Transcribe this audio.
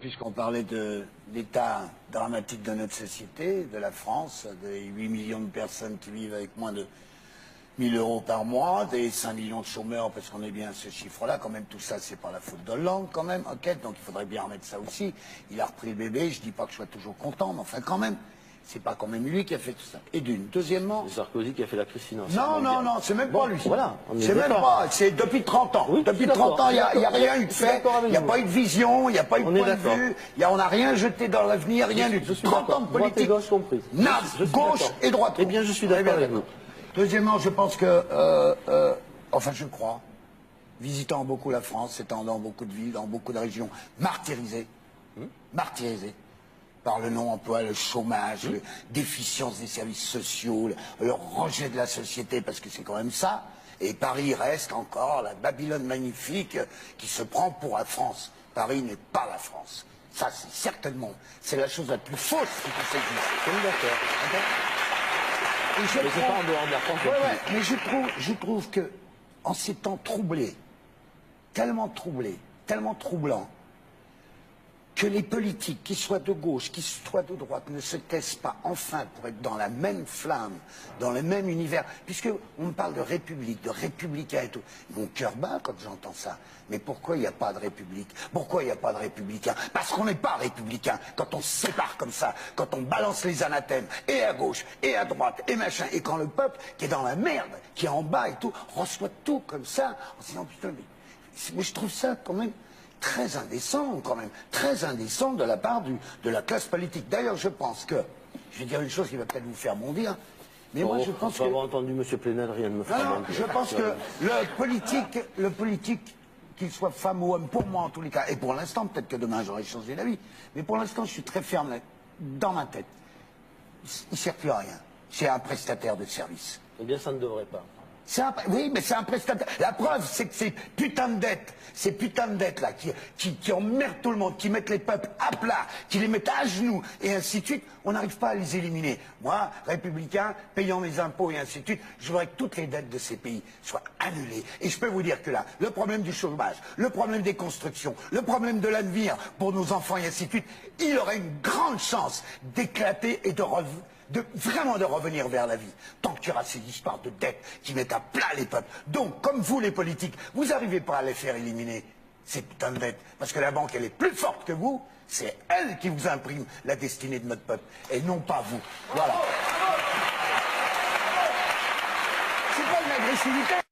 Puisqu'on parlait de l'état dramatique de notre société, de la France, des 8 millions de personnes qui vivent avec moins de 1000 euros par mois, des 5 millions de chômeurs, parce qu'on est bien à ce chiffre-là, quand même tout ça c'est pas la faute d'Hollande quand même, ok, donc il faudrait bien remettre ça aussi. Il a repris le bébé, je dis pas que je sois toujours content, mais enfin quand même, c'est pas quand même lui qui a fait tout ça. Et d'une. Deuxièmement... C'est Sarkozy qui a fait la crise financière. Non, c'est même pas lui. Voilà, c'est même pas, c'est depuis 30 ans. Oui, depuis 30 ans, il n'y a rien eu de fait, il n'y a pas eu de vision, il n'y a pas eu de point de vue, on n'a rien jeté dans l'avenir, rien du tout. 30 ans de politique. Droite et gauche compris. Gauche et droite. Eh bien, je suis d'accord avec vous. Deuxièmement, je pense que, enfin je crois, visitant beaucoup la France, étant dans beaucoup de villes, dans beaucoup de régions, martyrisées par le non-emploi, le chômage, la déficience des services sociaux, le rejet de la société, parce que c'est quand même ça. Et Paris reste encore la Babylone magnifique qui se prend pour la France. Paris n'est pas la France. Ça, c'est certainement, c'est la chose la plus fausse qui puisse exister. Je suis d'accord. Mais c'est pas en dehors de la France. Mais je trouve que, en ces temps troublés, tellement troublants, que les politiques, qu'ils soient de gauche, qu'ils soient de droite, ne se taisent pas enfin pour être dans la même flamme, dans le même univers, puisque on me parle de république, de républicain et tout. Mon cœur bat quand j'entends ça. Mais pourquoi il n'y a pas de république? Pourquoi il n'y a pas de républicain? Parce qu'on n'est pas républicain quand on se sépare comme ça, quand on balance les anathèmes, et à gauche, et à droite, et machin, et quand le peuple, qui est dans la merde, qui est en bas et tout, reçoit tout comme ça, en se disant, putain, mais je trouve ça quand même très indécent, très indécent de la part de la classe politique. D'ailleurs, je pense que, je vais dire une chose qui va peut-être vous faire bondir, mais moi je pense que... avoir entendu M. Plenel, rien ne me fera bondir. Je pense que le politique, qu'il soit femme ou homme, pour moi en tous les cas, et pour l'instant, peut-être que demain j'aurai changé d'avis, mais pour l'instant je suis très ferme dans ma tête. Il ne sert plus à rien. C'est un prestataire de service. Eh bien, ça ne devrait pas. Oui, mais c'est un prestataire. La preuve, c'est que ces putains de dettes là, qui emmerdent tout le monde, qui mettent les peuples à plat, qui les mettent à genoux, et ainsi de suite, on n'arrive pas à les éliminer. Moi, républicain, payant mes impôts et ainsi de suite, je voudrais que toutes les dettes de ces pays soient annulées. Et je peux vous dire que là, le problème du chômage, le problème des constructions, le problème de l'avenir pour nos enfants et ainsi de suite, il aurait une grande chance d'éclater et vraiment de revenir vers la vie, tant qu'il y aura ces histoires de dettes qui mettent à plat les peuples. Donc, comme vous les politiques, vous n'arrivez pas à les faire éliminer, ces putains de dettes, parce que la banque, elle est plus forte que vous, c'est elle qui vous imprime la destinée de notre peuple, et non pas vous. Voilà. C'est pas une agressivité.